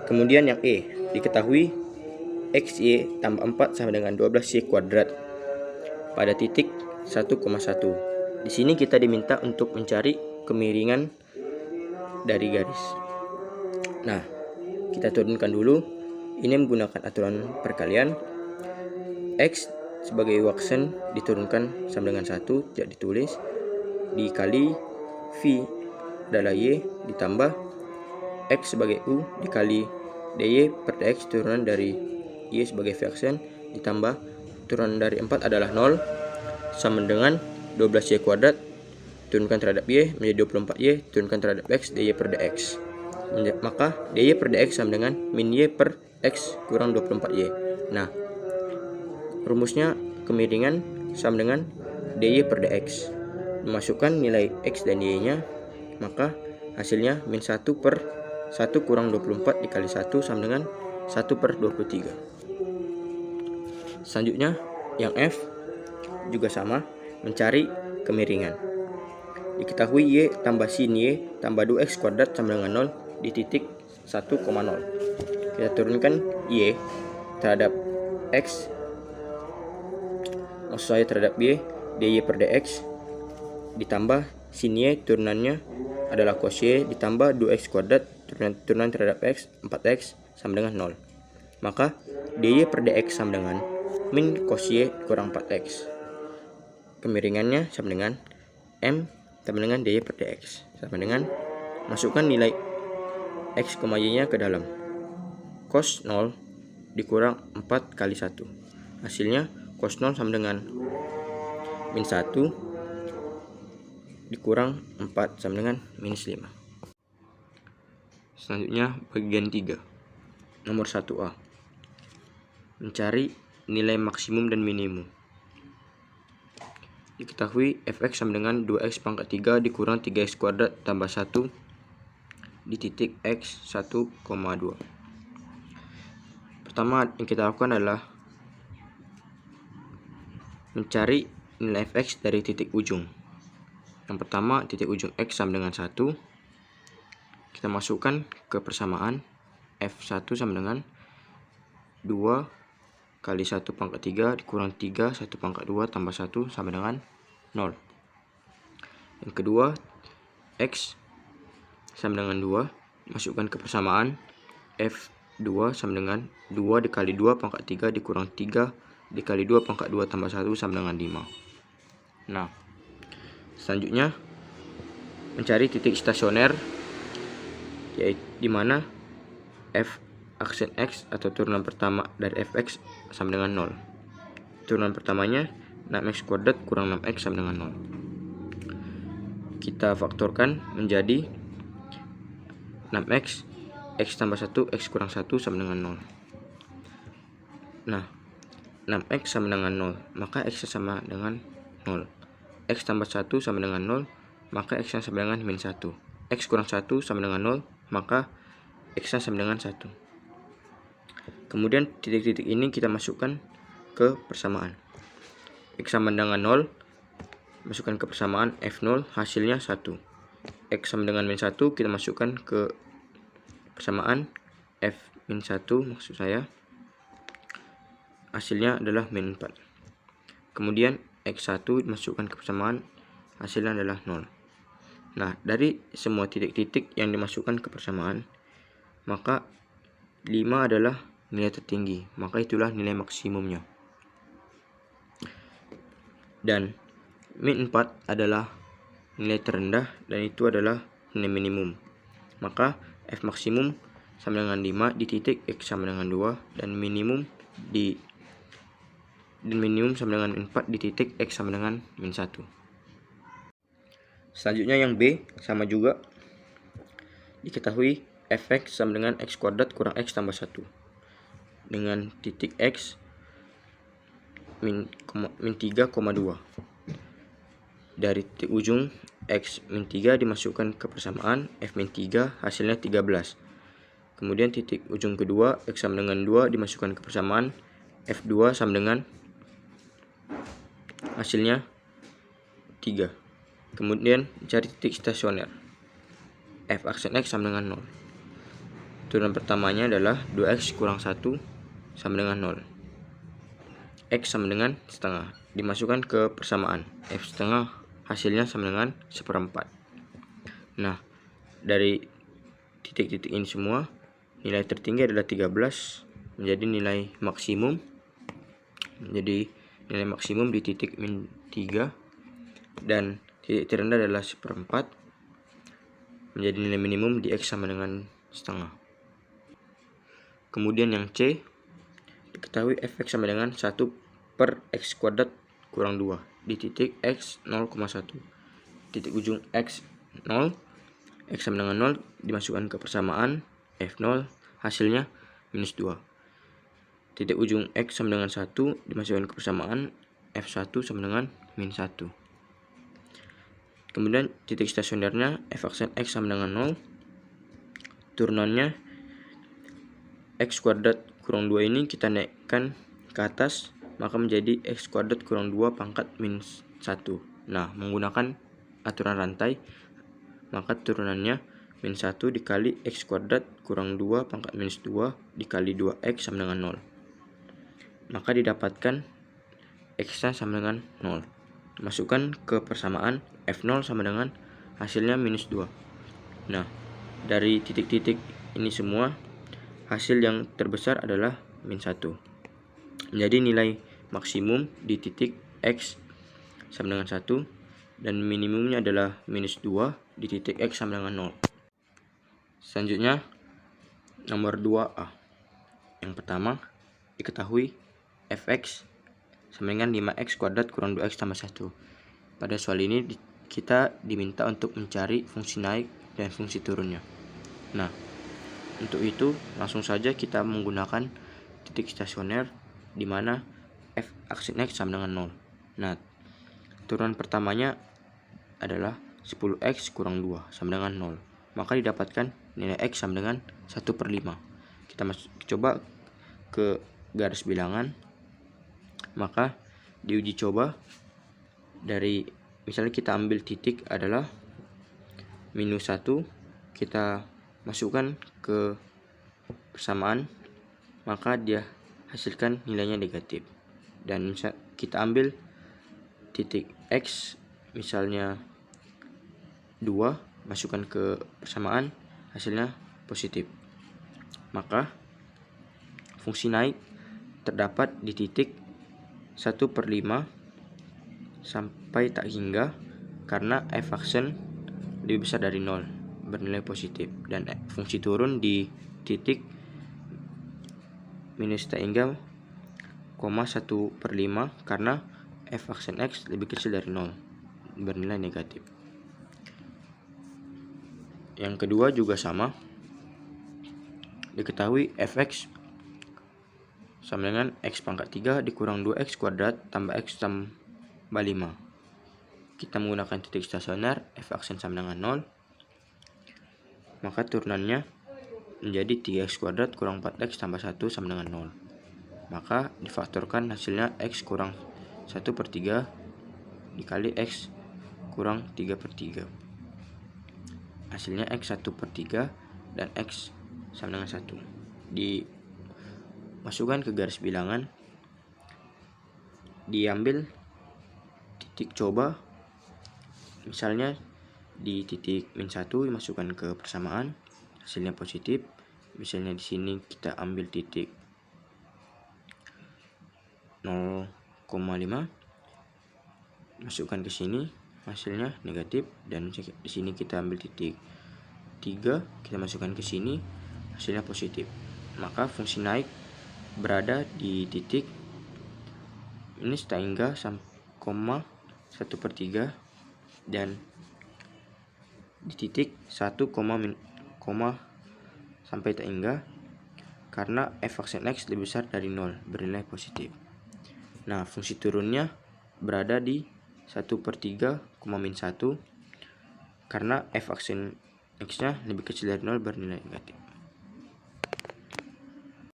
Kemudian yang E, diketahui XY tambah 4 sama dengan 12Y kuadrat pada titik 1,1. Di sini kita diminta untuk mencari kemiringan dari garis. Nah, kita turunkan dulu. Ini menggunakan aturan perkalian. X sebagai waksen diturunkan sama dengan 1, tidak ditulis, dikali V adalah Y ditambah X sebagai U dikali dy per dx turunan dari Y sebagai vaksen ditambah turunan dari 4 adalah 0 sama dengan 12Y kuadrat turunkan terhadap Y menjadi 24Y turunkan terhadap X dy per dx. Maka dy per dx sama dengan min Y per X kurang 24Y. Nah, rumusnya kemiringan sama dengan dy per dx. Memasukkan nilai X dan Y nya, maka hasilnya min 1 per 1 kurang 24 dikali 1 sama dengan 1 per 23. Selanjutnya yang F juga sama, mencari kemiringan. Diketahui Y tambah sin Y tambah 2X kuadrat sama dengan 0 di titik 1,0. Kita turunkan Y terhadap X, maksud saya terhadap Y, dy per dx ditambah sin Y turunannya adalah cos Y ditambah 2X kuadrat turunan terhadap X 4X sama dengan 0. Maka dy per dx sama dengan min cos Y kurang 4X. Kemiringannya sama dengan M sama dengan dy per dx sama dengan masukkan nilai X, Y nya ke dalam. Cos 0 dikurang 4 kali 1. Hasilnya cos 0 sama dengan min 1 dikurang 4 sama dengan minus 5. Selanjutnya bagian 3. Nomor 1A. Mencari nilai maksimum dan minimum. Diketahui fx sama dengan 2x pangkat 3 dikurang 3x kuadrat tambah 1 di titik x 1,2. Pertama yang kita lakukan adalah mencari nilai fx dari titik ujung. Yang pertama titik ujung x sama dengan 1. Kita masukkan ke persamaan f1 sama dengan 2 kali 1 pangkat 3 dikurang 3 1 pangkat 2 tambah 1 sama dengan 0. Yang kedua x sama dengan 2, masukkan ke persamaan f2 sama dengan 2 dikali 2 pangkat 3 dikurang 3 dikali 2 pangkat 2 tambah 1 sama dengan 5. Nah, selanjutnya mencari titik stasioner, yaitu di mana f aksen x atau turunan pertama dari fx sama dengan 0. Turunan pertamanya 6x kuadrat kurang 6x sama dengan 0. Kita faktorkan menjadi 6x, x tambah 1, x kurang 1 sama dengan 0. Nah, 6x sama dengan 0, maka x sama dengan 0. X tambah 1 sama dengan 0, maka x sama dengan min 1. X kurang 1 sama dengan 0, maka x sama dengan 1. Kemudian titik-titik ini kita masukkan ke persamaan. X sama dengan 0, masukkan ke persamaan F0, hasilnya 1. X sama dengan min 1, kita masukkan ke persamaan F min 1, maksud saya, hasilnya adalah min 4. Kemudian X1 dimasukkan ke persamaan, hasilnya adalah 0. Nah, dari semua titik-titik yang dimasukkan ke persamaan, maka 5 adalah nilai tertinggi, maka itulah nilai maksimumnya. Dan min 4 adalah nilai terendah dan itu adalah nilai minimum. Maka f maksimum sama dengan 5 di titik x sama dengan 2 dan minimum sama dengan min 4 di titik x sama dengan min 1. Selanjutnya yang B sama juga. Diketahui fx sama dengan x kuadrat kurang x tambah 1 dengan titik x min 3,2. Dari titik ujung x min 3 dimasukkan ke persamaan f min 3, hasilnya 13. Kemudian titik ujung kedua x sama dengan 2 dimasukkan ke persamaan f2 sama dengan hasilnya 3. Kemudian cari titik stasioner f aksen x sama dengan 0. Turunan pertamanya adalah 2x kurang 1 sama dengan 0. X sama dengan setengah. Dimasukkan ke persamaan. F setengah hasilnya sama dengan 1/4. Nah, dari titik-titik ini semua, nilai tertinggi adalah 13, menjadi nilai maksimum. Jadi nilai maksimum di titik min 3, dan titik terendah adalah 1/4, menjadi nilai minimum di X sama dengan setengah. Kemudian yang C, diketahui fx sama dengan 1/x kuadrat kurang 2 di titik X 0,1. Titik ujung X 0, X sama dengan 0, dimasukkan ke persamaan F0, hasilnya minus 2. Titik ujung X sama dengan 1, dimasukkan ke persamaan F1 sama dengan min 1. Kemudian titik stasionernya f aksen X sama dengan 0, turunannya X kuadrat kurang 2 ini kita naikkan ke atas, maka menjadi X kuadrat kurang 2 pangkat minus 1. Nah, menggunakan aturan rantai, maka turunannya min 1 dikali X kuadrat kurang 2 pangkat minus 2 dikali 2X sama dengan 0. Maka didapatkan X-nya sama dengan 0. Masukkan ke persamaan F0 sama dengan hasilnya minus 2. Nah, dari titik-titik ini semua, hasil yang terbesar adalah min 1. Jadi nilai maksimum di titik X sama dengan 1, dan minimumnya adalah minus 2 di titik X sama dengan 0. Selanjutnya, nomor 2A. Yang pertama, diketahui fx sama dengan 5x kuadrat kurang 2x tambah 1. Pada soal ini kita diminta untuk mencari fungsi naik dan fungsi turunnya. Nah, untuk itu langsung saja kita menggunakan titik stasioner di mana f aksen X sama dengan 0. Nah, turunan pertamanya adalah 10x kurang 2 sama dengan 0. Maka didapatkan nilai X sama dengan 1/5. Kita coba ke garis bilangan. Maka di uji coba, dari misalnya kita ambil titik adalah minus 1, kita masukkan ke persamaan, maka dia hasilkan nilainya negatif. Dan misal kita ambil titik X misalnya 2, masukkan ke persamaan, hasilnya positif. Maka fungsi naik terdapat di titik 1/5 sampai tak hingga, karena f aksen lebih besar dari 0, bernilai positif. Dan fungsi turun di titik minus tak hingga, 1/5, karena f aksen X lebih kecil dari 0, bernilai negatif. Yang kedua juga sama, diketahui fx sama dengan X pangkat 3 dikurang 2X kuadrat tambah X tambah 5. Kita menggunakan titik stasioner, f aksen sama dengan 0, maka turunannya menjadi 3X kuadrat kurang 4X tambah 1 sama dengan 0. Maka difaktorkan, hasilnya X kurang 1/3 dikali X kurang 3/3. Hasilnya X 1/3 dan X sama dengan 1. Dimasukkan ke garis bilangan, diambil titik coba, misalnya di titik min 1 dimasukkan ke persamaan, hasilnya positif. Misalnya di sini kita ambil titik 0,5, masukkan ke sini, hasilnya negatif. Dan di sini kita ambil titik 3, kita masukkan ke sini, hasilnya positif. Maka fungsi naik berada di titik minus tak hingga 1/3 dan di titik 1, sampai tak hingga, karena f aksen X lebih besar dari 0, bernilai positif. Nah, fungsi turunnya berada di 1/3, min 1, karena f aksen X nya lebih kecil dari 0, bernilai negatif.